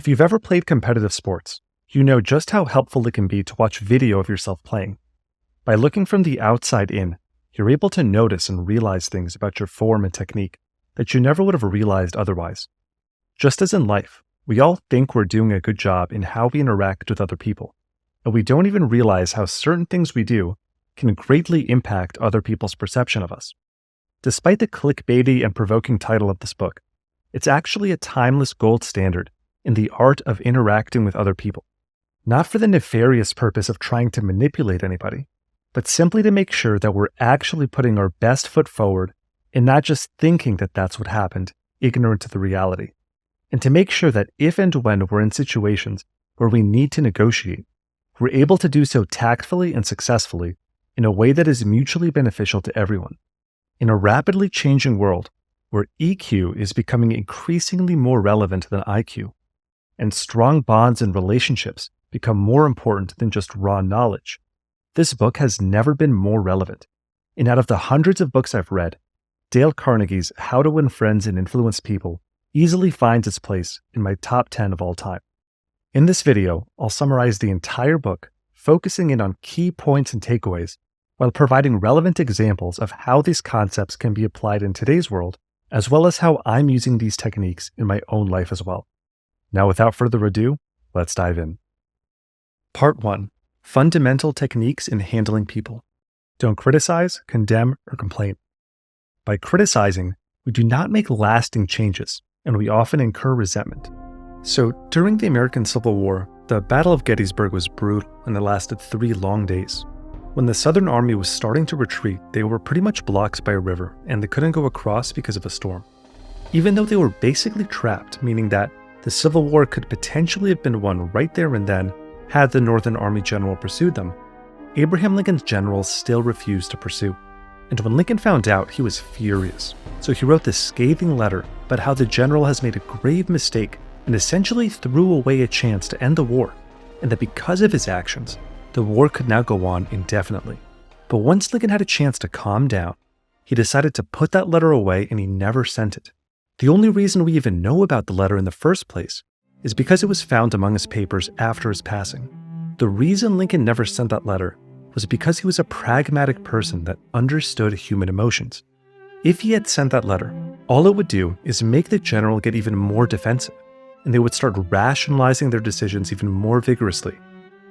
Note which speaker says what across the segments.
Speaker 1: If you've ever played competitive sports, you know just how helpful it can be to watch video of yourself playing. By looking from the outside in, you're able to notice and realize things about your form and technique that you never would have realized otherwise. Just as in life, we all think we're doing a good job in how we interact with other people, and we don't even realize how certain things we do can greatly impact other people's perception of us. Despite the clickbaity and provoking title of this book, it's actually a timeless gold standard in the art of interacting with other people, not for the nefarious purpose of trying to manipulate anybody, but simply to make sure that we're actually putting our best foot forward and not just thinking that that's what happened, ignorant of the reality, and to make sure that if and when we're in situations where we need to negotiate, we're able to do so tactfully and successfully in a way that is mutually beneficial to everyone. In a rapidly changing world where EQ is becoming increasingly more relevant than IQ, and strong bonds and relationships become more important than just raw knowledge, this book has never been more relevant. And out of the hundreds of books I've read, Dale Carnegie's How to Win Friends and Influence People easily finds its place in my top 10 of all time. In this video, I'll summarize the entire book, focusing in on key points and takeaways, while providing relevant examples of how these concepts can be applied in today's world, as well as how I'm using these techniques in my own life as well. Now, without further ado, let's dive in. Part 1. Fundamental Techniques in Handling People. Don't criticize, condemn, or complain. By criticizing, we do not make lasting changes, and we often incur resentment. So, during the American Civil War, the Battle of Gettysburg was brutal and it lasted 3 long days. When the Southern Army was starting to retreat, they were pretty much blocked by a river, and they couldn't go across because of a storm. Even though they were basically trapped, meaning that the Civil War could potentially have been won right there and then had the Northern Army general pursued them, Abraham Lincoln's generals still refused to pursue. And when Lincoln found out, he was furious. So he wrote this scathing letter about how the general has made a grave mistake and essentially threw away a chance to end the war, and that because of his actions, the war could now go on indefinitely. But once Lincoln had a chance to calm down, he decided to put that letter away and he never sent it. The only reason we even know about the letter in the first place is because it was found among his papers after his passing. The reason Lincoln never sent that letter was because he was a pragmatic person that understood human emotions. If he had sent that letter, all it would do is make the general get even more defensive, and they would start rationalizing their decisions even more vigorously.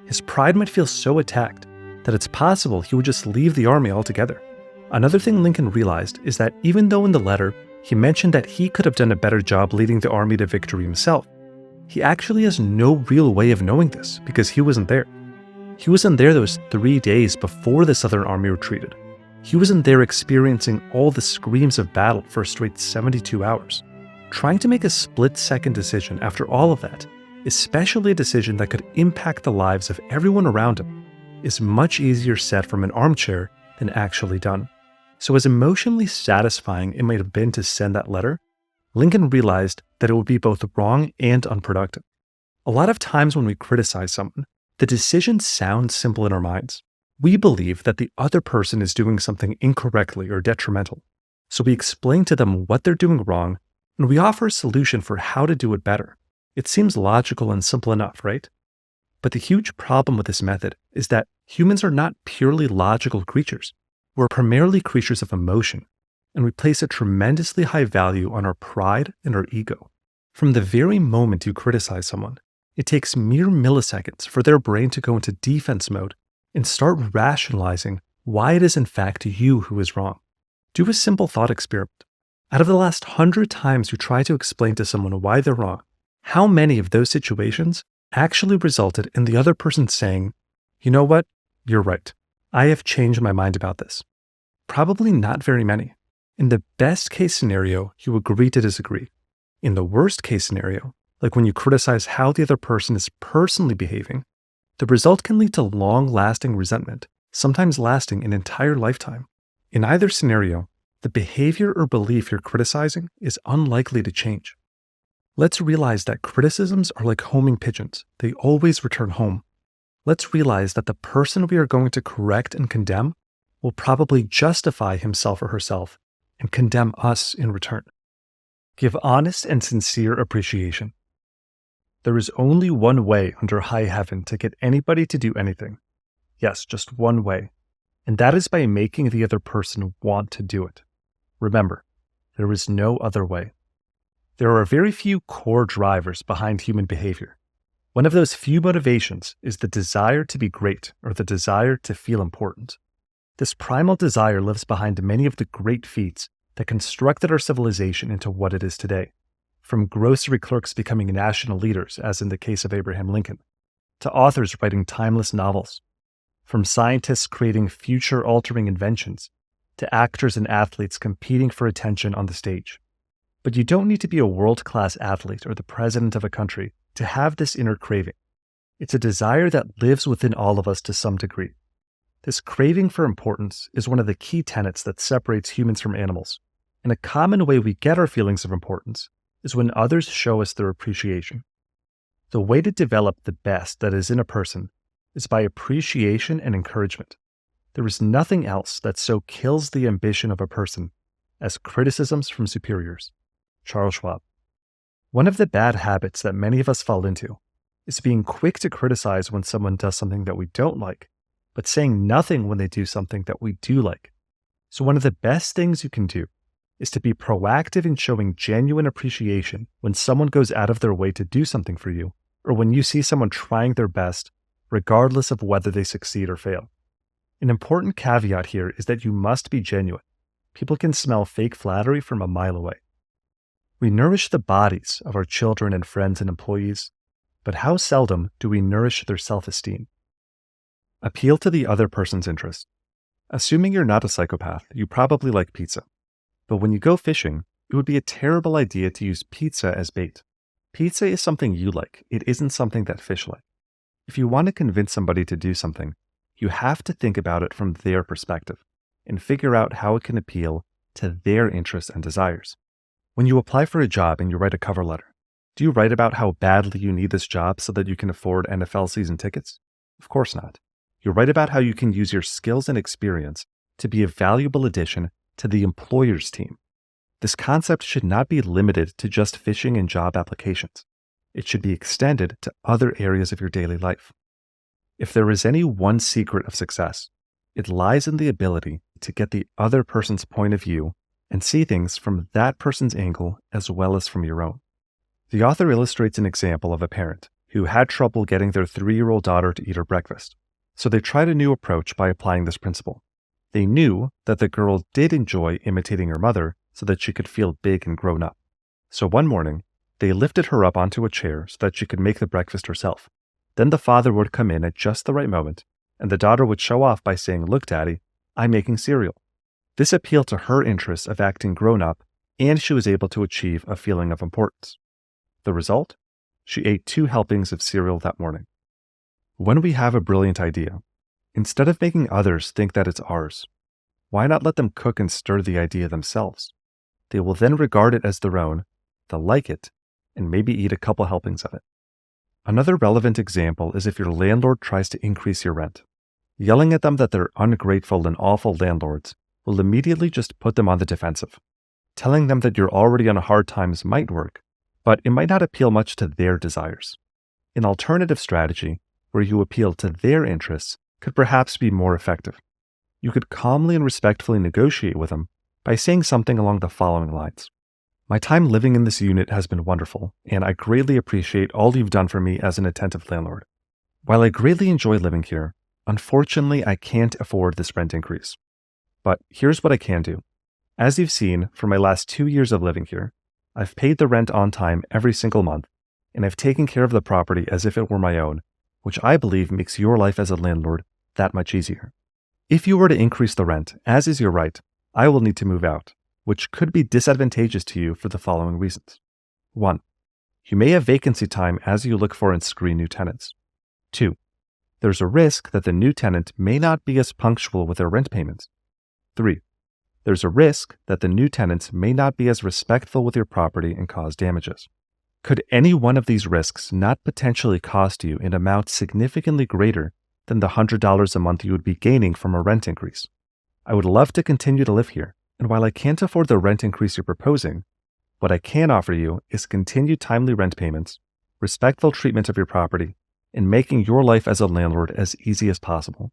Speaker 1: His pride might feel so attacked that it's possible he would just leave the army altogether. Another thing Lincoln realized is that even though in the letter he mentioned that he could have done a better job leading the army to victory himself, he actually has no real way of knowing this because he wasn't there. He wasn't there those 3 days before the Southern Army retreated. He wasn't there experiencing all the screams of battle for a straight 72 hours. Trying to make a split-second decision after all of that, especially a decision that could impact the lives of everyone around him, is much easier said from an armchair than actually done. So as emotionally satisfying it might have been to send that letter, Lincoln realized that it would be both wrong and unproductive. A lot of times when we criticize someone, the decision sounds simple in our minds. We believe that the other person is doing something incorrectly or detrimental. So we explain to them what they're doing wrong, and we offer a solution for how to do it better. It seems logical and simple enough, right? But the huge problem with this method is that humans are not purely logical creatures. We're primarily creatures of emotion, and we place a tremendously high value on our pride and our ego. From the very moment you criticize someone, it takes mere milliseconds for their brain to go into defense mode and start rationalizing why it is in fact you who is wrong. Do a simple thought experiment. Out of the last 100 times you try to explain to someone why they're wrong, how many of those situations actually resulted in the other person saying, "You know what? You're right. I have changed my mind about this"? Probably not very many. In the best case scenario, you agree to disagree. In the worst case scenario, like when you criticize how the other person is personally behaving, the result can lead to long-lasting resentment, sometimes lasting an entire lifetime. In either scenario, the behavior or belief you're criticizing is unlikely to change. Let's realize that criticisms are like homing pigeons. They always return home. Let's realize that the person we are going to correct and condemn will probably justify himself or herself and condemn us in return. Give honest and sincere appreciation. There is only one way under high heaven to get anybody to do anything. Yes, just one way. And that is by making the other person want to do it. Remember, there is no other way. There are very few core drivers behind human behavior. One of those few motivations is the desire to be great or the desire to feel important. This primal desire lives behind many of the great feats that constructed our civilization into what it is today. From grocery clerks becoming national leaders, as in the case of Abraham Lincoln, to authors writing timeless novels, from scientists creating future-altering inventions, to actors and athletes competing for attention on the stage. But you don't need to be a world-class athlete or the president of a country to have this inner craving. It's a desire that lives within all of us to some degree. This craving for importance is one of the key tenets that separates humans from animals, and a common way we get our feelings of importance is when others show us their appreciation. The way to develop the best that is in a person is by appreciation and encouragement. There is nothing else that so kills the ambition of a person as criticisms from superiors. Charles Schwab. One of the bad habits that many of us fall into is being quick to criticize when someone does something that we don't like, but saying nothing when they do something that we do like. So one of the best things you can do is to be proactive in showing genuine appreciation when someone goes out of their way to do something for you, or when you see someone trying their best, regardless of whether they succeed or fail. An important caveat here is that you must be genuine. People can smell fake flattery from a mile away. We nourish the bodies of our children and friends and employees, but how seldom do we nourish their self-esteem? Appeal to the other person's interest. Assuming you're not a psychopath, you probably like pizza. But when you go fishing, it would be a terrible idea to use pizza as bait. Pizza is something you like. It isn't something that fish like. If you want to convince somebody to do something, you have to think about it from their perspective and figure out how it can appeal to their interests and desires. When you apply for a job and you write a cover letter, do you write about how badly you need this job so that you can afford NFL season tickets? Of course not. You write about how you can use your skills and experience to be a valuable addition to the employer's team. This concept should not be limited to just fishing and job applications. It should be extended to other areas of your daily life. If there is any one secret of success, it lies in the ability to get the other person's point of view and see things from that person's angle as well as from your own. The author illustrates an example of a parent who had trouble getting their 3-year-old daughter to eat her breakfast. So they tried a new approach by applying this principle. They knew that the girl did enjoy imitating her mother so that she could feel big and grown up. So one morning, they lifted her up onto a chair so that she could make the breakfast herself. Then the father would come in at just the right moment, and the daughter would show off by saying, "Look, Daddy, I'm making cereal." This appealed to her interests of acting grown up, and she was able to achieve a feeling of importance. The result? She ate 2 helpings of cereal that morning. When we have a brilliant idea, instead of making others think that it's ours, why not let them cook and stir the idea themselves? They will then regard it as their own, they'll like it, and maybe eat a couple helpings of it. Another relevant example is if your landlord tries to increase your rent. Yelling at them that they're ungrateful and awful landlords will immediately just put them on the defensive. Telling them that you're already on hard times might work, but it might not appeal much to their desires. An alternative strategy, where you appeal to their interests, could perhaps be more effective. You could calmly and respectfully negotiate with them by saying something along the following lines. "My time living in this unit has been wonderful, and I greatly appreciate all you've done for me as an attentive landlord. While I greatly enjoy living here, unfortunately I can't afford this rent increase. But here's what I can do. As you've seen, for my last 2 years of living here, I've paid the rent on time every single month, and I've taken care of the property as if it were my own, which I believe makes your life as a landlord that much easier. If you were to increase the rent, as is your right, I will need to move out, which could be disadvantageous to you for the following reasons. 1. You may have vacancy time as you look for and screen new tenants. 2. There's a risk that the new tenant may not be as punctual with their rent payments. 3. There's a risk that the new tenants may not be as respectful with your property and cause damages. Could any one of these risks not potentially cost you an amount significantly greater than the $100 a month you would be gaining from a rent increase? I would love to continue to live here, and while I can't afford the rent increase you're proposing, what I can offer you is continued timely rent payments, respectful treatment of your property, and making your life as a landlord as easy as possible.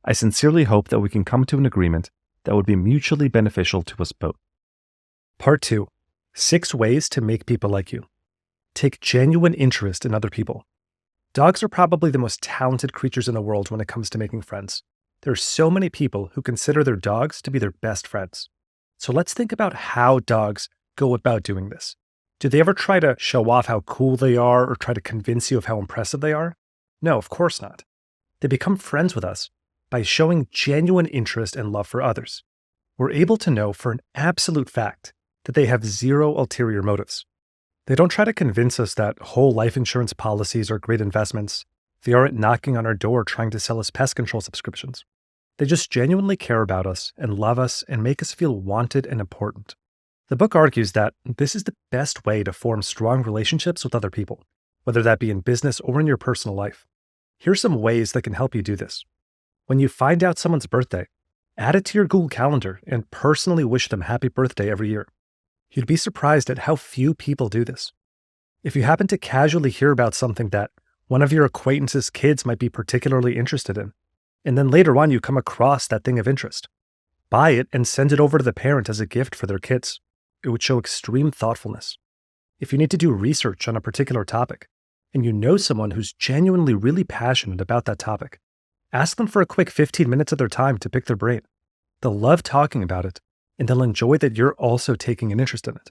Speaker 1: I sincerely hope that we can come to an agreement that would be mutually beneficial to us both. Part 2. 6 ways to make people like you. Take genuine interest in other people. Dogs are probably the most talented creatures in the world when it comes to making friends. There are so many people who consider their dogs to be their best friends. So let's think about how dogs go about doing this. Do they ever try to show off how cool they are or try to convince you of how impressive they are? No, of course not. They become friends with us by showing genuine interest and love for others. We're able to know for an absolute fact that they have zero ulterior motives. They don't try to convince us that whole life insurance policies are great investments. They aren't knocking on our door trying to sell us pest control subscriptions. They just genuinely care about us and love us and make us feel wanted and important. The book argues that this is the best way to form strong relationships with other people, whether that be in business or in your personal life. Here's some ways that can help you do this. When you find out someone's birthday, add it to your Google Calendar and personally wish them happy birthday every year. You'd be surprised at how few people do this. If you happen to casually hear about something that one of your acquaintances' kids might be particularly interested in, and then later on you come across that thing of interest, buy it and send it over to the parent as a gift for their kids. It would show extreme thoughtfulness. If you need to do research on a particular topic, and you know someone who's genuinely really passionate about that topic, ask them for a quick 15 minutes of their time to pick their brain. They'll love talking about it, and they'll enjoy that you're also taking an interest in it.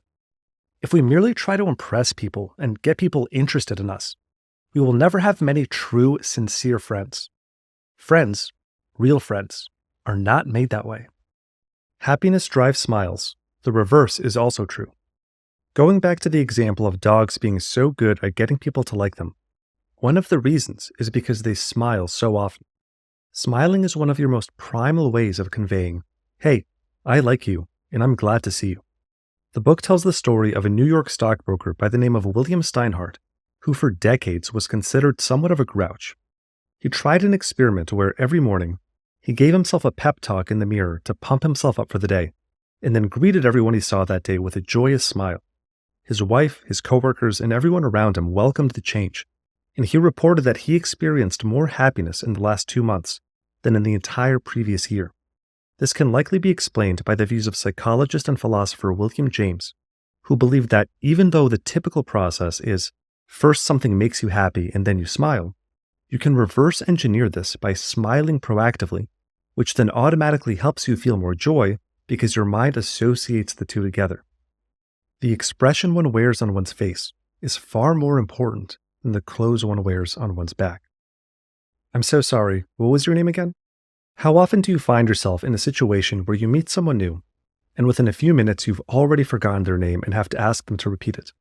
Speaker 1: If we merely try to impress people and get people interested in us, we will never have many true, sincere friends. Friends, real friends, are not made that way. Happiness drives smiles. The reverse is also true. Going back to the example of dogs being so good at getting people to like them, one of the reasons is because they smile so often. Smiling is one of your most primal ways of conveying, "Hey, I like you, and I'm glad to see you." The book tells the story of a New York stockbroker by the name of William Steinhardt, who for decades was considered somewhat of a grouch. He tried an experiment where every morning he gave himself a pep talk in the mirror to pump himself up for the day, and then greeted everyone he saw that day with a joyous smile. His wife, his coworkers, and everyone around him welcomed the change, and he reported that he experienced more happiness in the last 2 months than in the entire previous year. This can likely be explained by the views of psychologist and philosopher William James, who believed that even though the typical process is first something makes you happy and then you smile, you can reverse engineer this by smiling proactively, which then automatically helps you feel more joy because your mind associates the two together. The expression one wears on one's face is far more important than the clothes one wears on one's back. I'm so sorry, what was your name again? How often do you find yourself in a situation where you meet someone new, and within a few minutes you've already forgotten their name and have to ask them to repeat it?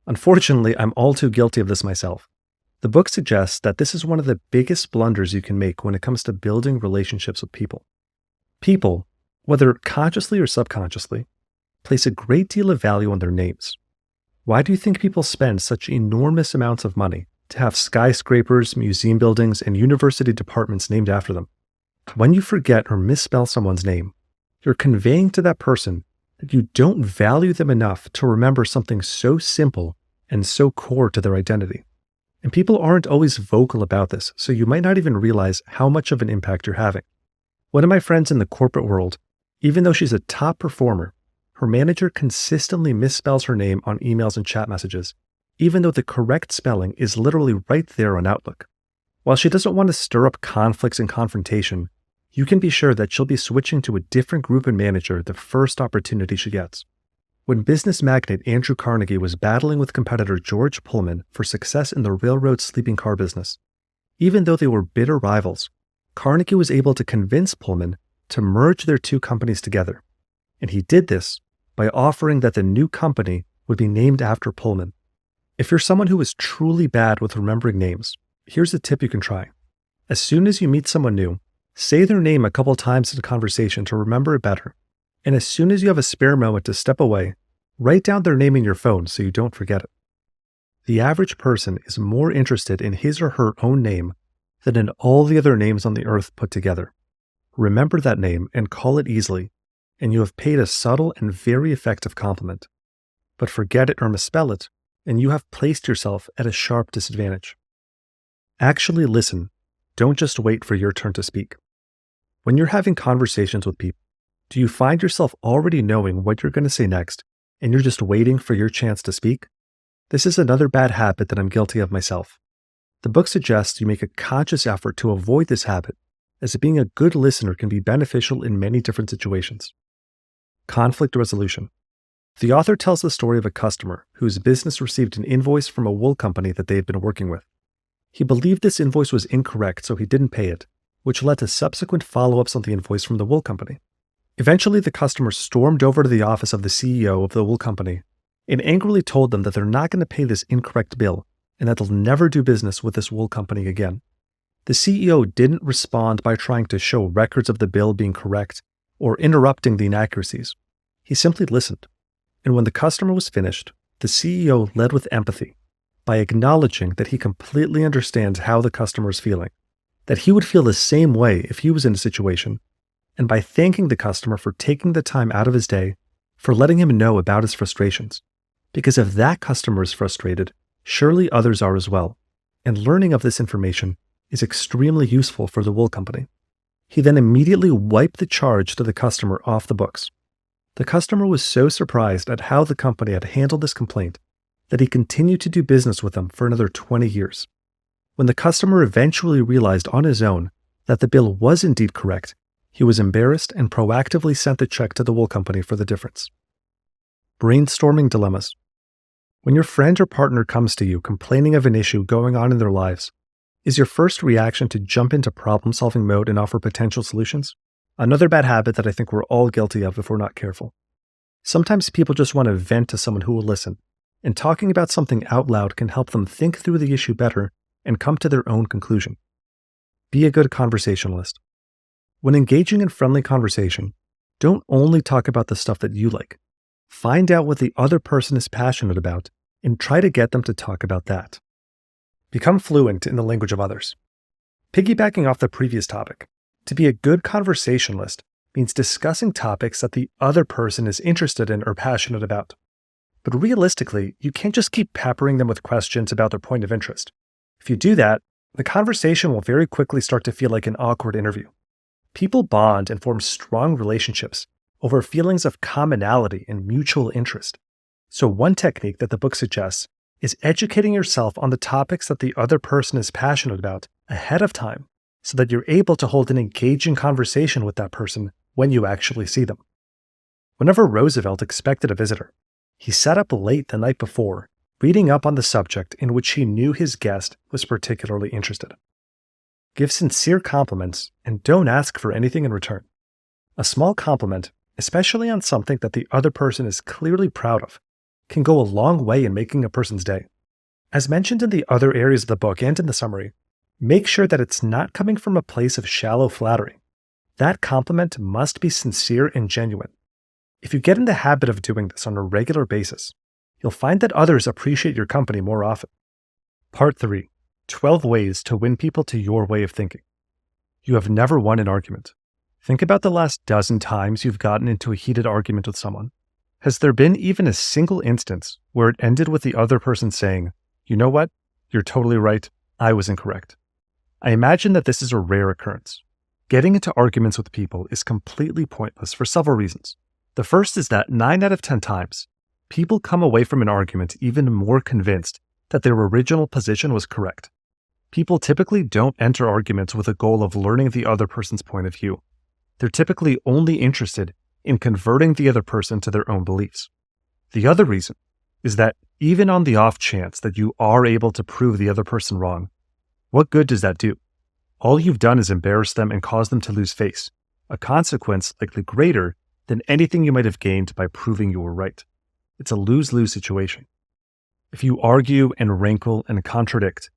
Speaker 1: Unfortunately, I'm all too guilty of this myself. The book suggests that this is one of the biggest blunders you can make when it comes to building relationships with people. People, whether consciously or subconsciously, place a great deal of value on their names. Why do you think people spend such enormous amounts of money to have skyscrapers, museum buildings, and university departments named after them? When you forget or misspell someone's name, you're conveying to that person that you don't value them enough to remember something so simple and so core to their identity. And people aren't always vocal about this, so you might not even realize how much of an impact you're having. One of my friends in the corporate world, even though she's a top performer, her manager consistently misspells her name on emails and chat messages, even though the correct spelling is literally right there on Outlook. While she doesn't want to stir up conflicts and confrontation, you can be sure that she'll be switching to a different group and manager the first opportunity she gets. When business magnate Andrew Carnegie was battling with competitor George Pullman for success in the railroad sleeping car business, even though they were bitter rivals, Carnegie was able to convince Pullman to merge their two companies together. And he did this by offering that the new company would be named after Pullman. If you're someone who is truly bad with remembering names, here's a tip you can try. As soon as you meet someone new, say their name a couple times in a conversation to remember it better. And as soon as you have a spare moment to step away, write down their name in your phone so you don't forget it. The average person is more interested in his or her own name than in all the other names on the earth put together. Remember that name and call it easily, and you have paid a subtle and very effective compliment. But forget it or misspell it, and you have placed yourself at a sharp disadvantage. Actually listen. Don't just wait for your turn to speak. When you're having conversations with people, do you find yourself already knowing what you're going to say next, and you're just waiting for your chance to speak? This is another bad habit that I'm guilty of myself. The book suggests you make a conscious effort to avoid this habit, as being a good listener can be beneficial in many different situations. Conflict resolution. The author tells the story of a customer whose business received an invoice from a wool company that they had been working with. He believed this invoice was incorrect, so he didn't pay it, which led to subsequent follow-ups on the invoice from the wool company. Eventually, the customer stormed over to the office of the CEO of the wool company and angrily told them that they're not going to pay this incorrect bill and that they'll never do business with this wool company again. The CEO didn't respond by trying to show records of the bill being correct or interrupting the inaccuracies. He simply listened. And when the customer was finished, the CEO led with empathy by acknowledging that he completely understands how the customer is feeling, that he would feel the same way if he was in a situation, and by thanking the customer for taking the time out of his day for letting him know about his frustrations. Because if that customer is frustrated, surely others are as well, and learning of this information is extremely useful for the wool company. He then immediately wiped the charge to the customer off the books. The customer was so surprised at how the company had handled this complaint that he continued to do business with them for another 20 years. When the customer eventually realized on his own that the bill was indeed correct, he was embarrassed and proactively sent the check to the wool company for the difference. Brainstorming dilemmas. When your friend or partner comes to you complaining of an issue going on in their lives, is your first reaction to jump into problem-solving mode and offer potential solutions? Another bad habit that I think we're all guilty of if we're not careful. Sometimes people just want to vent to someone who will listen, and talking about something out loud can help them think through the issue better and come to their own conclusion. Be a good conversationalist. When engaging in friendly conversation, don't only talk about the stuff that you like. Find out what the other person is passionate about and try to get them to talk about that. Become fluent in the language of others. Piggybacking off the previous topic, to be a good conversationalist means discussing topics that the other person is interested in or passionate about. But realistically, you can't just keep peppering them with questions about their point of interest. If you do that, the conversation will very quickly start to feel like an awkward interview. People bond and form strong relationships over feelings of commonality and mutual interest. So one technique that the book suggests is educating yourself on the topics that the other person is passionate about ahead of time so that you're able to hold an engaging conversation with that person when you actually see them. Whenever Roosevelt expected a visitor, he sat up late the night before, reading up on the subject in which he knew his guest was particularly interested. Give sincere compliments and don't ask for anything in return. A small compliment, especially on something that the other person is clearly proud of, can go a long way in making a person's day. As mentioned in the other areas of the book and in the summary, make sure that it's not coming from a place of shallow flattery. That compliment must be sincere and genuine. If you get in the habit of doing this on a regular basis, you'll find that others appreciate your company more often. Part 3. 12 ways to win people to your way of thinking. You have never won an argument. Think about the last dozen times you've gotten into a heated argument with someone. Has there been even a single instance where it ended with the other person saying, "You know what? You're totally right. I was incorrect." I imagine that this is a rare occurrence. Getting into arguments with people is completely pointless for several reasons. The first is that 9 out of 10 times, people come away from an argument even more convinced that their original position was correct. People typically don't enter arguments with a goal of learning the other person's point of view. They're typically only interested in converting the other person to their own beliefs. The other reason is that even on the off chance that you are able to prove the other person wrong, what good does that do? All you've done is embarrass them and cause them to lose face, a consequence likely greater than anything you might have gained by proving you were right. It's a lose-lose situation. If you argue and rankle and contradict,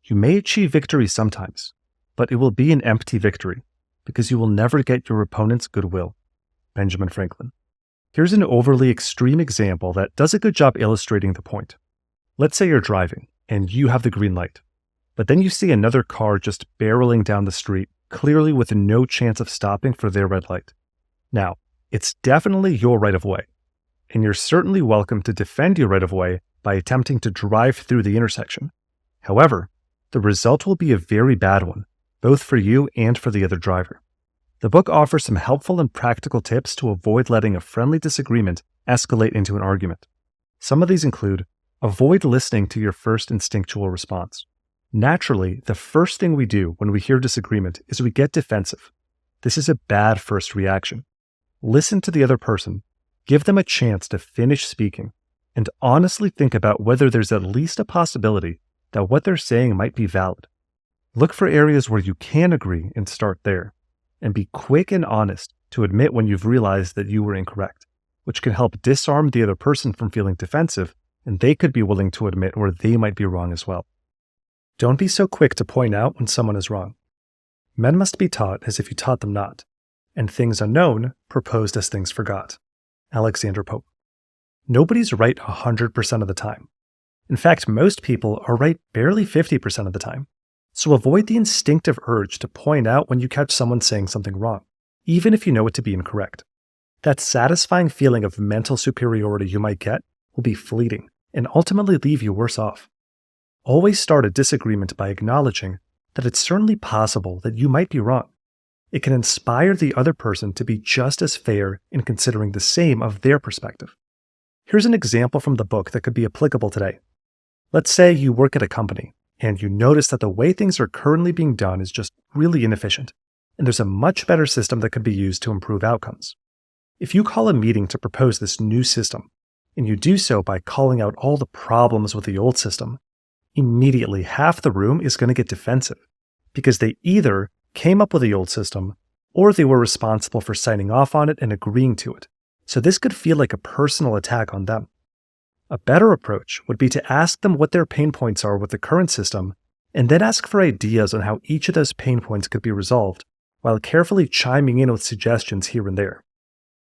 Speaker 1: you may achieve victory sometimes, but it will be an empty victory because you will never get your opponent's goodwill. Benjamin Franklin. Here's an overly extreme example that does a good job illustrating the point. Let's say you're driving and you have the green light, but then you see another car just barreling down the street, clearly with no chance of stopping for their red light. Now, it's definitely your right of way, and you're certainly welcome to defend your right of way by attempting to drive through the intersection. However, the result will be a very bad one, both for you and for the other driver. The book offers some helpful and practical tips to avoid letting a friendly disagreement escalate into an argument. Some of these include: avoid listening to your first instinctual response. Naturally, the first thing we do when we hear disagreement is we get defensive. This is a bad first reaction. Listen to the other person, give them a chance to finish speaking, and honestly think about whether there's at least a possibility that what they're saying might be valid. Look for areas where you can agree and start there, and be quick and honest to admit when you've realized that you were incorrect, which can help disarm the other person from feeling defensive, and they could be willing to admit where they might be wrong as well. Don't be so quick to point out when someone is wrong. Men must be taught as if you taught them not, and things unknown proposed as things forgot. Alexander Pope. Nobody's right 100% of the time. In fact, most people are right barely 50% of the time. So avoid the instinctive urge to point out when you catch someone saying something wrong, even if you know it to be incorrect. That satisfying feeling of mental superiority you might get will be fleeting and ultimately leave you worse off. Always start a disagreement by acknowledging that it's certainly possible that you might be wrong. It can inspire the other person to be just as fair in considering the same of their perspective. Here's an example from the book that could be applicable today. Let's say you work at a company and you notice that the way things are currently being done is just really inefficient, and there's a much better system that could be used to improve outcomes. If you call a meeting to propose this new system, and you do so by calling out all the problems with the old system, immediately half the room is going to get defensive, because they either came up with the old system, or they were responsible for signing off on it and agreeing to it. So this could feel like a personal attack on them. A better approach would be to ask them what their pain points are with the current system, and then ask for ideas on how each of those pain points could be resolved, while carefully chiming in with suggestions here and there.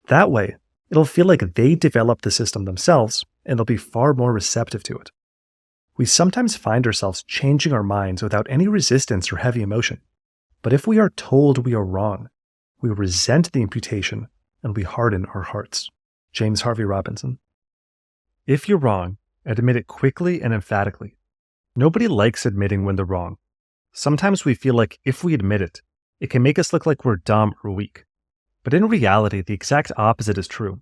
Speaker 1: That way, it'll feel like they developed the system themselves, and they'll be far more receptive to it. We sometimes find ourselves changing our minds without any resistance or heavy emotion. But if we are told we are wrong, we resent the imputation and we harden our hearts. James Harvey Robinson. If you're wrong, admit it quickly and emphatically. Nobody likes admitting when they're wrong. Sometimes we feel like if we admit it, it can make us look like we're dumb or weak. But in reality, the exact opposite is true.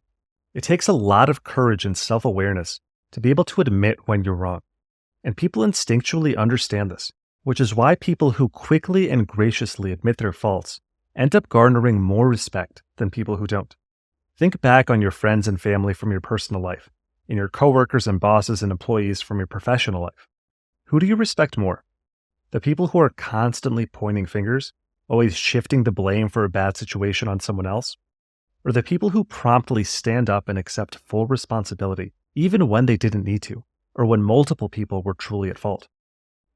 Speaker 1: It takes a lot of courage and self-awareness to be able to admit when you're wrong. And people instinctually understand this, which is why people who quickly and graciously admit their faults end up garnering more respect than people who don't. Think back on your friends and family from your personal life, and your coworkers and bosses and employees from your professional life. Who do you respect more? The people who are constantly pointing fingers, always shifting the blame for a bad situation on someone else? Or the people who promptly stand up and accept full responsibility, even when they didn't need to, or when multiple people were truly at fault?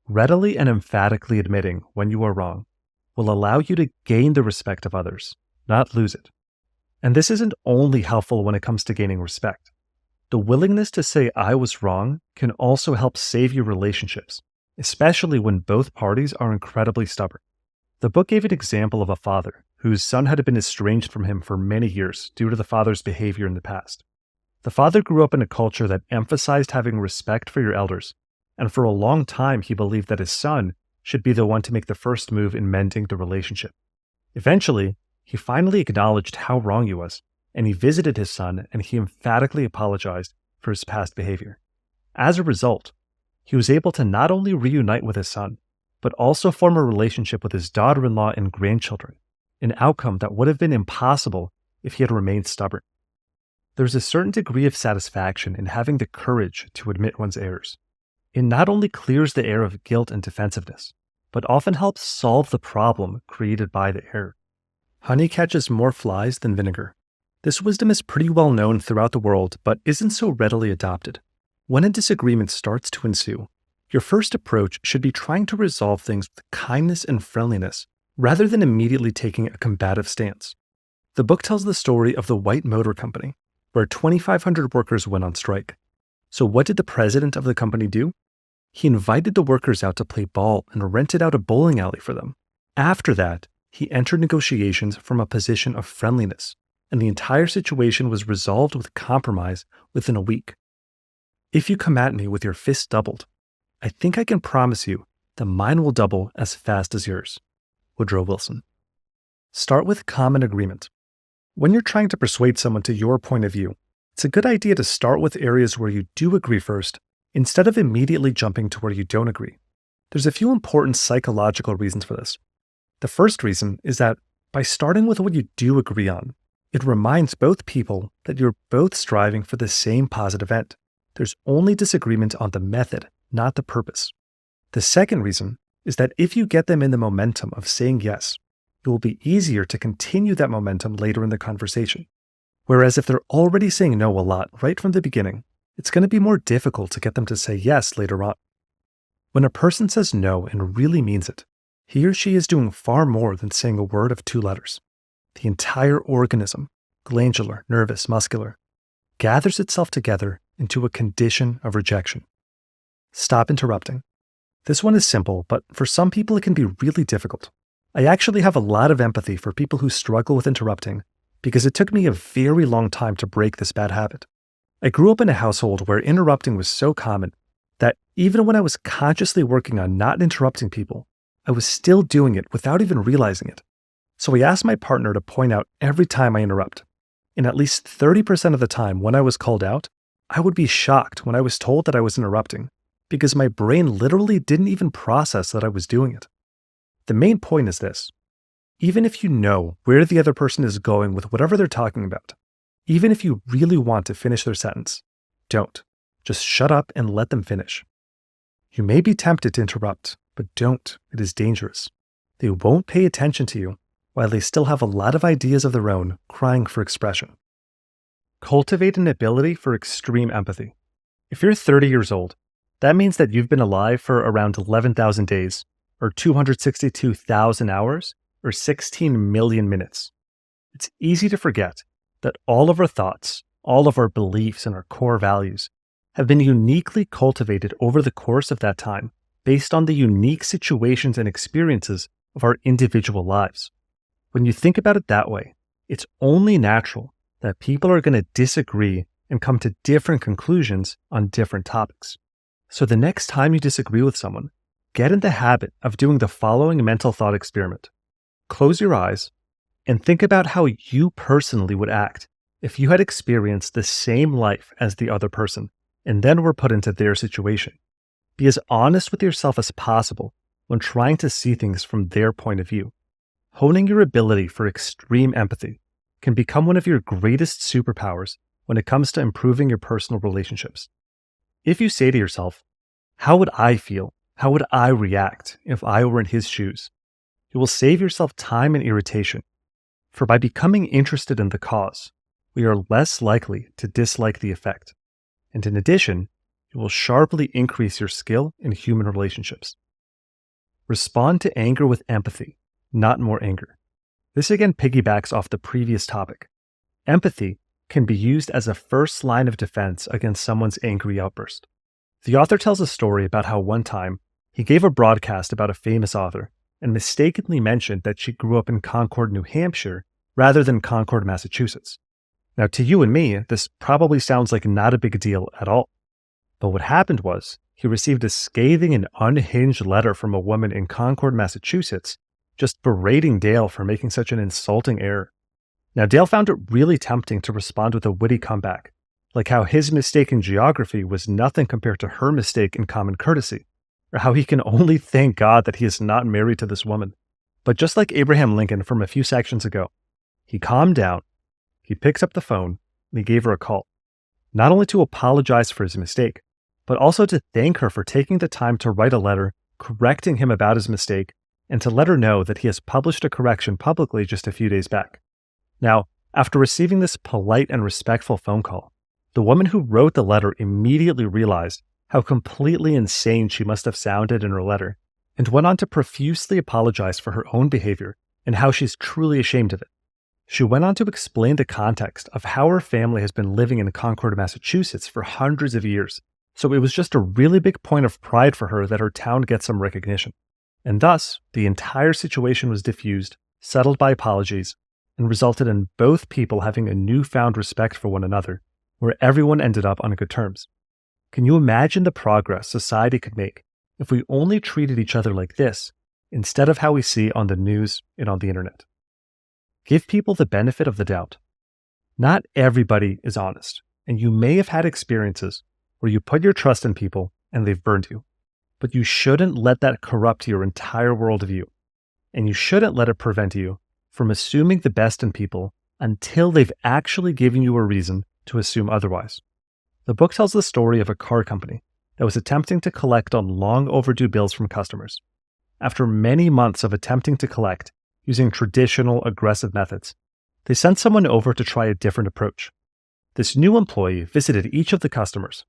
Speaker 1: Readily and emphatically admitting when you are wrong will allow you to gain the respect of others, not lose it. And this isn't only helpful when it comes to gaining respect. The willingness to say I was wrong can also help save your relationships, especially when both parties are incredibly stubborn. The book gave an example of a father whose son had been estranged from him for many years due to the father's behavior in the past. The father grew up in a culture that emphasized having respect for your elders, and for a long time he believed that his son should be the one to make the first move in mending the relationship. Eventually, he finally acknowledged how wrong he was, and he visited his son and he emphatically apologized for his past behavior. As a result, he was able to not only reunite with his son, but also form a relationship with his daughter-in-law and grandchildren, an outcome that would have been impossible if he had remained stubborn. There's a certain degree of satisfaction in having the courage to admit one's errors. It not only clears the air of guilt and defensiveness, but often helps solve the problem created by the error. Honey catches more flies than vinegar. This wisdom is pretty well known throughout the world, but isn't so readily adopted. When a disagreement starts to ensue, your first approach should be trying to resolve things with kindness and friendliness, rather than immediately taking a combative stance. The book tells the story of the White Motor Company, where 2,500 workers went on strike. So what did the president of the company do? He invited the workers out to play ball and rented out a bowling alley for them. After that, he entered negotiations from a position of friendliness, and the entire situation was resolved with compromise within a week. If you come at me with your fist doubled, I think I can promise you that mine will double as fast as yours. Woodrow Wilson. Start with common agreement. When you're trying to persuade someone to your point of view, it's a good idea to start with areas where you do agree first, instead of immediately jumping to where you don't agree. There's a few important psychological reasons for this. The first reason is that by starting with what you do agree on, it reminds both people that you're both striving for the same positive end. There's only disagreement on the method, not the purpose. The second reason is that if you get them in the momentum of saying yes, it will be easier to continue that momentum later in the conversation. Whereas if they're already saying no a lot right from the beginning, it's going to be more difficult to get them to say yes later on. When a person says no and really means it, he or she is doing far more than saying a word of 2 letters. The entire organism, glandular, nervous, muscular, gathers itself together into a condition of rejection. Stop interrupting. This one is simple, but for some people it can be really difficult. I actually have a lot of empathy for people who struggle with interrupting because it took me a very long time to break this bad habit. I grew up in a household where interrupting was so common that even when I was consciously working on not interrupting people, I was still doing it without even realizing it. So I asked my partner to point out every time I interrupt. And at least 30% of the time when I was called out, I would be shocked when I was told that I was interrupting, because my brain literally didn't even process that I was doing it. The main point is this. Even if you know where the other person is going with whatever they're talking about, even if you really want to finish their sentence, don't. Just shut up and let them finish. You may be tempted to interrupt, but don't. It is dangerous. They won't pay attention to you while they still have a lot of ideas of their own crying for expression. Cultivate an ability for extreme empathy. If you're 30 years old, that means that you've been alive for around 11,000 days, or 262,000 hours, or 16 million minutes. It's easy to forget that all of our thoughts, all of our beliefs, and our core values have been uniquely cultivated over the course of that time based on the unique situations and experiences of our individual lives. When you think about it that way, it's only natural that people are going to disagree and come to different conclusions on different topics. So the next time you disagree with someone, get in the habit of doing the following mental thought experiment. Close your eyes and think about how you personally would act if you had experienced the same life as the other person and then were put into their situation. Be as honest with yourself as possible when trying to see things from their point of view. Honing your ability for extreme empathy can become one of your greatest superpowers when it comes to improving your personal relationships. If you say to yourself, how would I feel? How would I react if I were in his shoes? You will save yourself time and irritation. For by becoming interested in the cause, we are less likely to dislike the effect. And in addition, you will sharply increase your skill in human relationships. Respond to anger with empathy, not more anger. This again piggybacks off the previous topic. Empathy can be used as a first line of defense against someone's angry outburst. The author tells a story about how one time he gave a broadcast about a famous author and mistakenly mentioned that she grew up in Concord, New Hampshire, rather than Concord, Massachusetts. Now, to you and me, this probably sounds like not a big deal at all. But what happened was, he received a scathing and unhinged letter from a woman in Concord, Massachusetts, just berating Dale for making such an insulting error. Now, Dale found it really tempting to respond with a witty comeback, like how his mistake in geography was nothing compared to her mistake in common courtesy, or how he can only thank God that he is not married to this woman. But just like Abraham Lincoln from a few sections ago, he calmed down, he picked up the phone, and he gave her a call, not only to apologize for his mistake, but also to thank her for taking the time to write a letter correcting him about his mistake and to let her know that he has published a correction publicly just a few days back. Now, after receiving this polite and respectful phone call, the woman who wrote the letter immediately realized how completely insane she must have sounded in her letter and went on to profusely apologize for her own behavior and how she's truly ashamed of it. She went on to explain the context of how her family has been living in Concord, Massachusetts for hundreds of years, so it was just a really big point of pride for her that her town gets some recognition. And thus, the entire situation was diffused, settled by apologies, and resulted in both people having a newfound respect for one another, where everyone ended up on good terms. Can you imagine the progress society could make if we only treated each other like this instead of how we see on the news and on the internet? Give people the benefit of the doubt. Not everybody is honest, and you may have had experiences where you put your trust in people and they've burned you. But you shouldn't let that corrupt your entire worldview, and you shouldn't let it prevent you from assuming the best in people until they've actually given you a reason to assume otherwise. The book tells the story of a car company that was attempting to collect on long overdue bills from customers. After many months of attempting to collect using traditional aggressive methods, they sent someone over to try a different approach. This new employee visited each of the customers,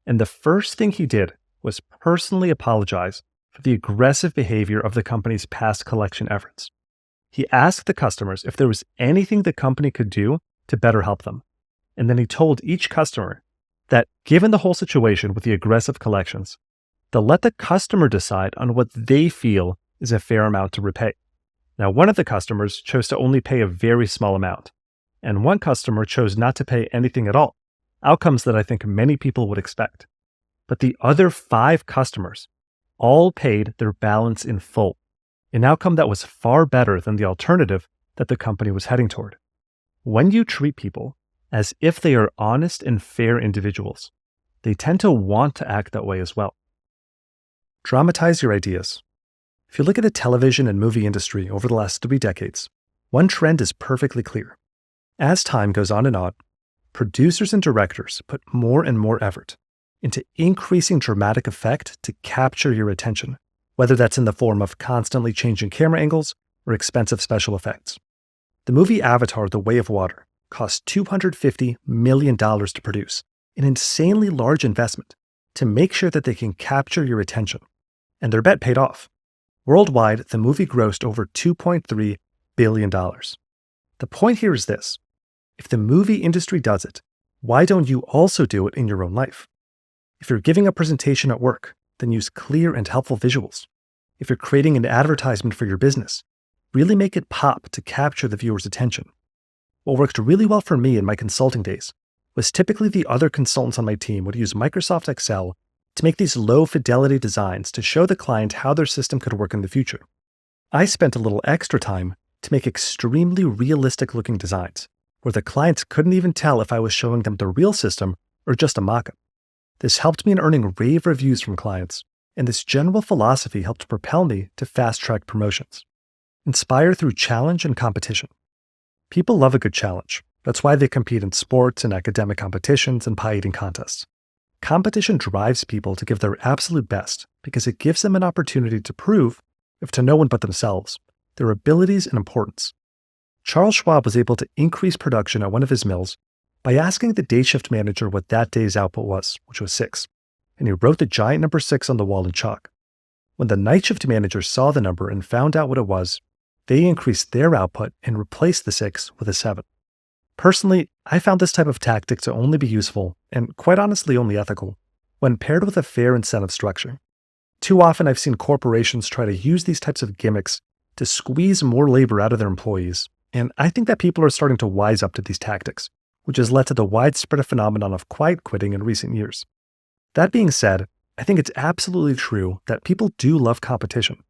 Speaker 1: and the first thing he did was personally apologize for the aggressive behavior of the company's past collection efforts. He asked the customers if there was anything the company could do to better help them, and then he told each customer that given the whole situation with the aggressive collections, they'll let the customer decide on what they feel is a fair amount to repay. Now, one of the customers chose to only pay a very small amount, and one customer chose not to pay anything at all, outcomes that I think many people would expect. But the other 5 customers all paid their balance in full, an outcome that was far better than the alternative that the company was heading toward. When you treat people as if they are honest and fair individuals, they tend to want to act that way as well. Dramatize your ideas. If you look at the television and movie industry over the last 3 decades, one trend is perfectly clear. As time goes on, producers and directors put more and more effort into increasing dramatic effect to capture your attention, whether that's in the form of constantly changing camera angles or expensive special effects. The movie Avatar: The Way of Water cost $250 million to produce, an insanely large investment to make sure that they can capture your attention. And their bet paid off. Worldwide, the movie grossed over $2.3 billion. The point here is this: if the movie industry does it, why don't you also do it in your own life? If you're giving a presentation at work, then use clear and helpful visuals. If you're creating an advertisement for your business, really make it pop to capture the viewer's attention. What worked really well for me in my consulting days was typically the other consultants on my team would use Microsoft Excel to make these low-fidelity designs to show the client how their system could work in the future. I spent a little extra time to make extremely realistic-looking designs, where the clients couldn't even tell if I was showing them the real system or just a mock-up. This helped me in earning rave reviews from clients, and this general philosophy helped propel me to fast-track promotions. Inspire through challenge and competition. People love a good challenge. That's why they compete in sports and academic competitions and pie-eating contests. Competition drives people to give their absolute best because it gives them an opportunity to prove, if to no one but themselves, their abilities and importance. Charles Schwab was able to increase production at one of his mills by asking the day shift manager what that day's output was, which was 6, and he wrote the giant number 6 on the wall in chalk. When the night shift manager saw the number and found out what it was, they increased their output and replaced the 6 with a 7. Personally, I found this type of tactic to only be useful, and quite honestly only ethical, when paired with a fair incentive structure. Too often I've seen corporations try to use these types of gimmicks to squeeze more labor out of their employees, and I think that people are starting to wise up to these tactics, which has led to the widespread phenomenon of quiet quitting in recent years. That being said, I think it's absolutely true that people do love competition.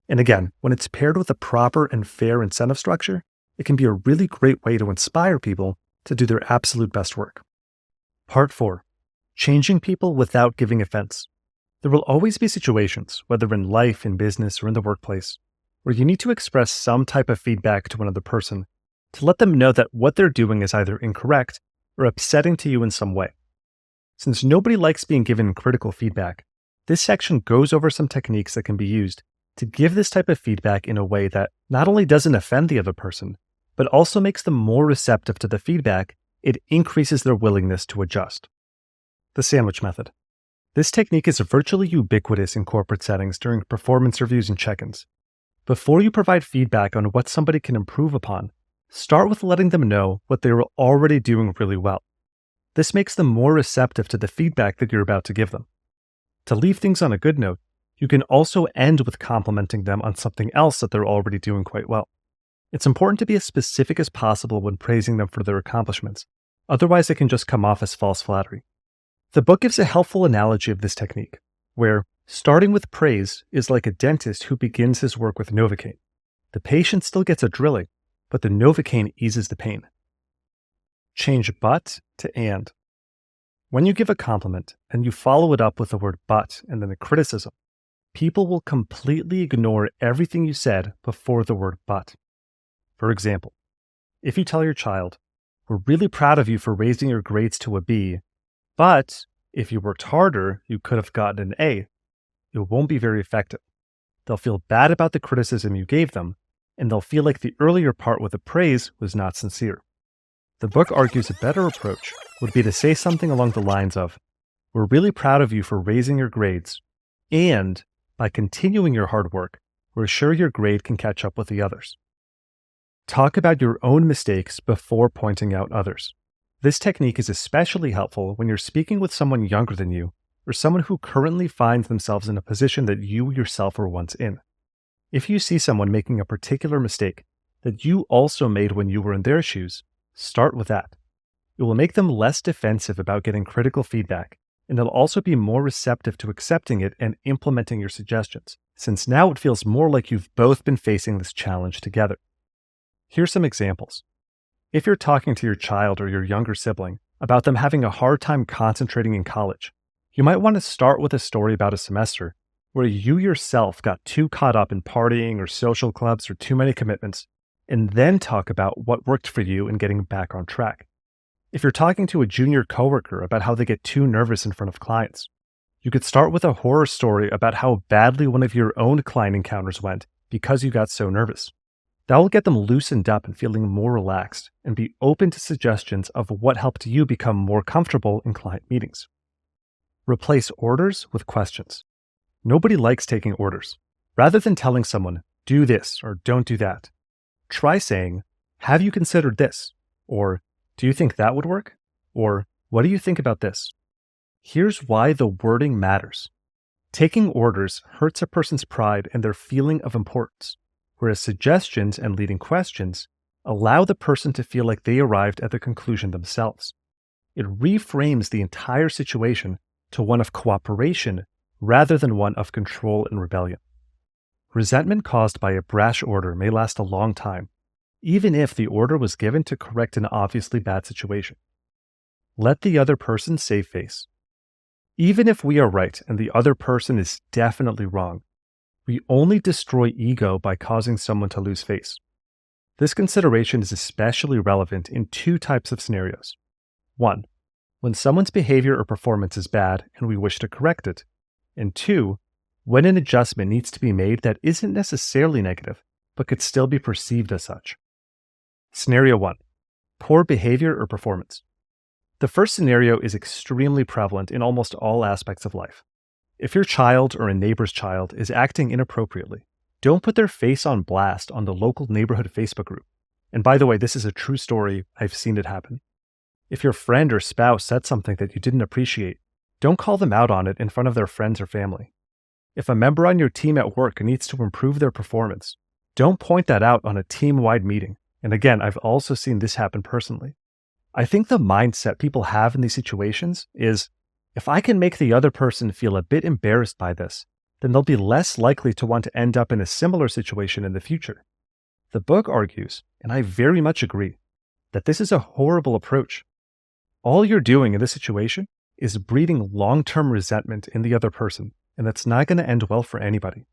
Speaker 1: And again, when it's paired with a proper and fair incentive structure, it can be a really great way to inspire people to do their absolute best work. Part 4. Changing people without giving offense. There will always be situations, whether in life, in business, or in the workplace, where you need to express some type of feedback to another person to let them know that what they're doing is either incorrect or upsetting to you in some way. Since nobody likes being given critical feedback, this section goes over some techniques that can be used to give this type of feedback in a way that not only doesn't offend the other person, but also makes them more receptive to the feedback. It increases their willingness to adjust. The sandwich method. This technique is virtually ubiquitous in corporate settings during performance reviews and check-ins. Before you provide feedback on what somebody can improve upon, start with letting them know what they are already doing really well. This makes them more receptive to the feedback that you're about to give them. To leave things on a good note, you can also end with complimenting them on something else that they're already doing quite well. It's important to be as specific as possible when praising them for their accomplishments, otherwise it can just come off as false flattery. The book gives a helpful analogy of this technique, where starting with praise is like a dentist who begins his work with Novocaine. The patient still gets a drilling, but the Novocaine eases the pain. Change but to and. When you give a compliment and you follow it up with the word but and then a criticism, people will completely ignore everything you said before the word but. For example, if you tell your child, "We're really proud of you for raising your grades to a B, but if you worked harder, you could have gotten an A," it won't be very effective. They'll feel bad about the criticism you gave them, and they'll feel like the earlier part with the praise was not sincere. The book argues a better approach would be to say something along the lines of, "We're really proud of you for raising your grades, and by continuing your hard work, we're sure your grade can catch up with the others." Talk about your own mistakes before pointing out others. This technique is especially helpful when you're speaking with someone younger than you or someone who currently finds themselves in a position that you yourself were once in. If you see someone making a particular mistake that you also made when you were in their shoes, start with that. It will make them less defensive about getting critical feedback, and they'll also be more receptive to accepting it and implementing your suggestions, since now it feels more like you've both been facing this challenge together. Here's some examples. If you're talking to your child or your younger sibling about them having a hard time concentrating in college, you might want to start with a story about a semester where you yourself got too caught up in partying or social clubs or too many commitments, and then talk about what worked for you in getting back on track. If you're talking to a junior coworker about how they get too nervous in front of clients, you could start with a horror story about how badly one of your own client encounters went because you got so nervous. That will get them loosened up and feeling more relaxed and be open to suggestions of what helped you become more comfortable in client meetings. Replace orders with questions. Nobody likes taking orders. Rather than telling someone, "Do this" or "Don't do that," try saying, "Have you considered this?" Or, "Do you think that would work?" Or, "What do you think about this?" Here's why the wording matters. Taking orders hurts a person's pride and their feeling of importance, whereas suggestions and leading questions allow the person to feel like they arrived at the conclusion themselves. It reframes the entire situation to one of cooperation rather than one of control and rebellion. Resentment caused by a brash order may last a long time, even if the order was given to correct an obviously bad situation. Let the other person save face. Even if we are right and the other person is definitely wrong, we only destroy ego by causing someone to lose face. This consideration is especially relevant in two types of scenarios. One, when someone's behavior or performance is bad and we wish to correct it. And two, when an adjustment needs to be made that isn't necessarily negative, but could still be perceived as such. Scenario 1. Poor behavior or performance. The first scenario is extremely prevalent in almost all aspects of life. If your child or a neighbor's child is acting inappropriately, don't put their face on blast on the local neighborhood Facebook group. And by the way, this is a true story. I've seen it happen. If your friend or spouse said something that you didn't appreciate, don't call them out on it in front of their friends or family. If a member on your team at work needs to improve their performance, don't point that out on a team-wide meeting. And again, I've also seen this happen personally. I think the mindset people have in these situations is, if I can make the other person feel a bit embarrassed by this, then they'll be less likely to want to end up in a similar situation in the future. The book argues, and I very much agree, that this is a horrible approach. All you're doing in this situation is breeding long-term resentment in the other person, and that's not going to end well for anybody.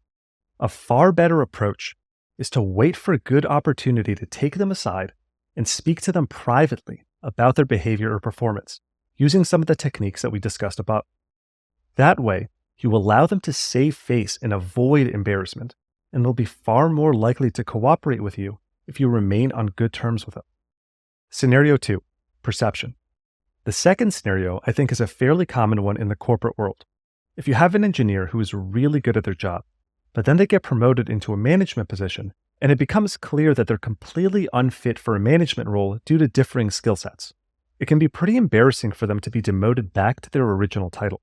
Speaker 1: A far better approach is to wait for a good opportunity to take them aside and speak to them privately about their behavior or performance, using some of the techniques that we discussed above. That way, you allow them to save face and avoid embarrassment, and they'll be far more likely to cooperate with you if you remain on good terms with them. Scenario 2, perception. The second scenario, I think, is a fairly common one in the corporate world. If you have an engineer who is really good at their job, but then they get promoted into a management position, and it becomes clear that they're completely unfit for a management role due to differing skill sets, it can be pretty embarrassing for them to be demoted back to their original title.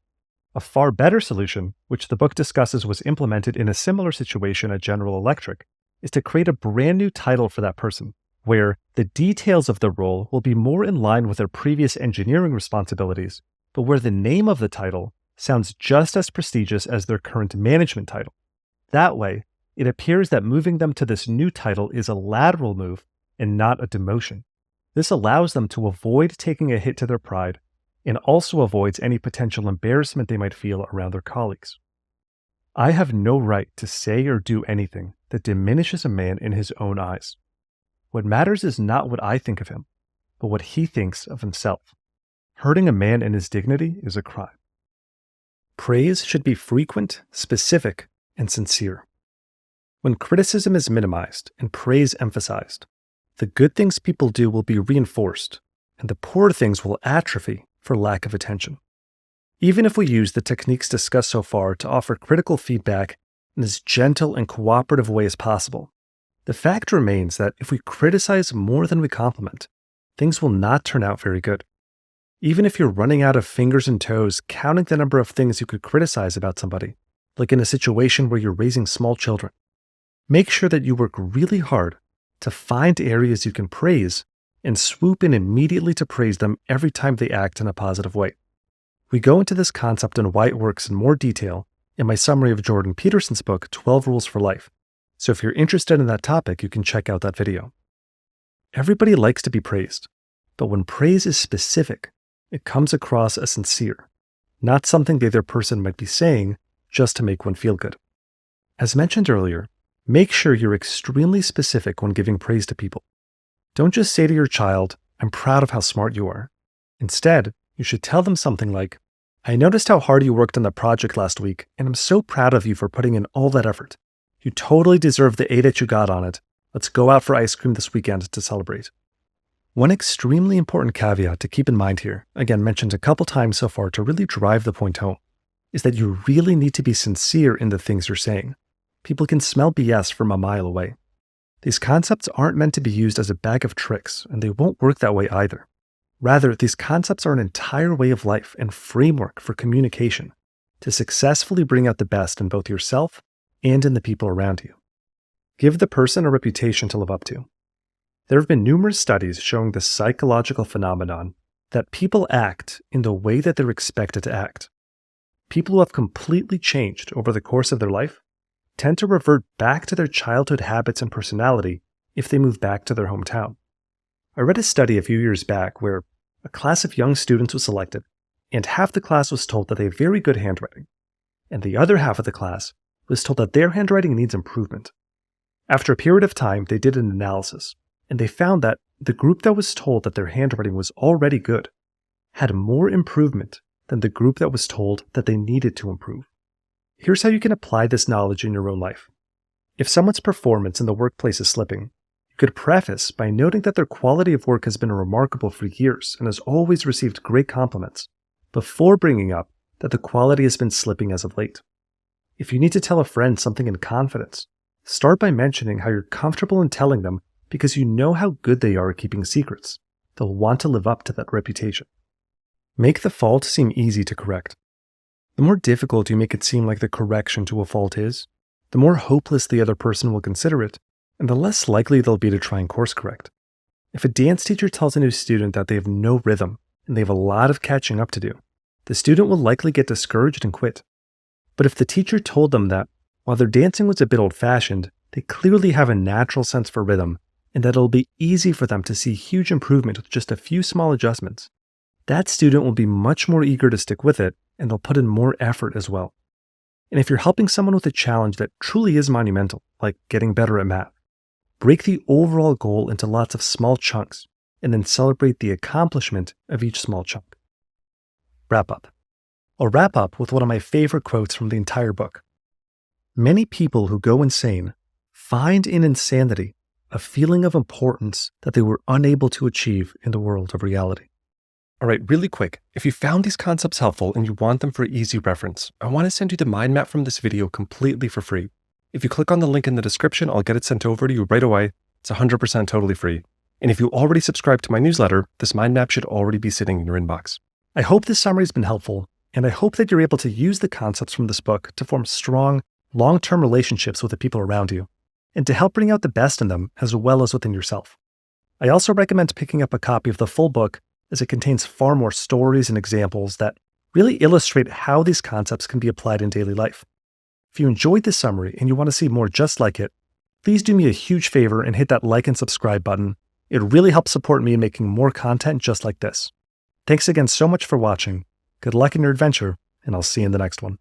Speaker 1: A far better solution, which the book discusses was implemented in a similar situation at General Electric, is to create a brand new title for that person, where the details of the role will be more in line with their previous engineering responsibilities, but where the name of the title sounds just as prestigious as their current management title. That way, it appears that moving them to this new title is a lateral move and not a demotion. This allows them to avoid taking a hit to their pride and also avoids any potential embarrassment they might feel around their colleagues. I have no right to say or do anything that diminishes a man in his own eyes. What matters is not what I think of him, but what he thinks of himself. Hurting a man in his dignity is a crime. Praise should be frequent, specific, and sincere. When criticism is minimized and praise emphasized, the good things people do will be reinforced, and the poor things will atrophy for lack of attention. Even if we use the techniques discussed so far to offer critical feedback in as gentle and cooperative way as possible, the fact remains that if we criticize more than we compliment, things will not turn out very good. Even if you're running out of fingers and toes counting the number of things you could criticize about somebody, like in a situation where you're raising small children, make sure that you work really hard to find areas you can praise and swoop in immediately to praise them every time they act in a positive way. We go into this concept and why it works in more detail in my summary of Jordan Peterson's book, 12 Rules for Life. So if you're interested in that topic, you can check out that video. Everybody likes to be praised, but when praise is specific, it comes across as sincere, not something the other person might be saying just to make one feel good. As mentioned earlier, make sure you're extremely specific when giving praise to people. Don't just say to your child, "I'm proud of how smart you are." Instead, you should tell them something like, "I noticed how hard you worked on the project last week, and I'm so proud of you for putting in all that effort. You totally deserve the A that you got on it. Let's go out for ice cream this weekend to celebrate." One extremely important caveat to keep in mind here, again mentioned a couple times so far to really drive the point home, is that you really need to be sincere in the things you're saying. People can smell BS from a mile away. These concepts aren't meant to be used as a bag of tricks, and they won't work that way either. Rather, these concepts are an entire way of life and framework for communication to successfully bring out the best in both yourself and in the people around you. Give the person a reputation to live up to. There have been numerous studies showing the psychological phenomenon that people act in the way that they're expected to act. People who have completely changed over the course of their life tend to revert back to their childhood habits and personality if they move back to their hometown. I read a study a few years back where a class of young students was selected, and half the class was told that they had very good handwriting, and the other half of the class was told that their handwriting needs improvement. After a period of time, they did an analysis, and they found that the group that was told that their handwriting was already good had more improvement than the group that was told that they needed to improve. Here's how you can apply this knowledge in your own life. If someone's performance in the workplace is slipping, you could preface by noting that their quality of work has been remarkable for years and has always received great compliments, before bringing up that the quality has been slipping as of late. If you need to tell a friend something in confidence, start by mentioning how you're comfortable in telling them because you know how good they are at keeping secrets. They'll want to live up to that reputation. Make the fault seem easy to correct. The more difficult you make it seem like the correction to a fault is, the more hopeless the other person will consider it, and the less likely they'll be to try and course correct. If a dance teacher tells a new student that they have no rhythm and they have a lot of catching up to do, the student will likely get discouraged and quit. But if the teacher told them that, while their dancing was a bit old-fashioned, they clearly have a natural sense for rhythm, and that it'll be easy for them to see huge improvement with just a few small adjustments, that student will be much more eager to stick with it, and they'll put in more effort as well. And if you're helping someone with a challenge that truly is monumental, like getting better at math, break the overall goal into lots of small chunks, and then celebrate the accomplishment of each small chunk. Wrap up. I'll wrap up with one of my favorite quotes from the entire book. Many people who go insane find in insanity a feeling of importance that they were unable to achieve in the world of reality. All right, really quick, if you found these concepts helpful and you want them for easy reference, I want to send you the mind map from this video completely for free. If you click on the link in the description, I'll get it sent over to you right away. It's 100% totally free. And if you already subscribe to my newsletter, this mind map should already be sitting in your inbox. I hope this summary has been helpful, and I hope that you're able to use the concepts from this book to form strong, long-term relationships with the people around you, and to help bring out the best in them as well as within yourself. I also recommend picking up a copy of the full book, as it contains far more stories and examples that really illustrate how these concepts can be applied in daily life. If you enjoyed this summary and you want to see more just like it, please do me a huge favor and hit that like and subscribe button. It really helps support me in making more content just like this. Thanks again so much for watching. Good luck in your adventure, and I'll see you in the next one.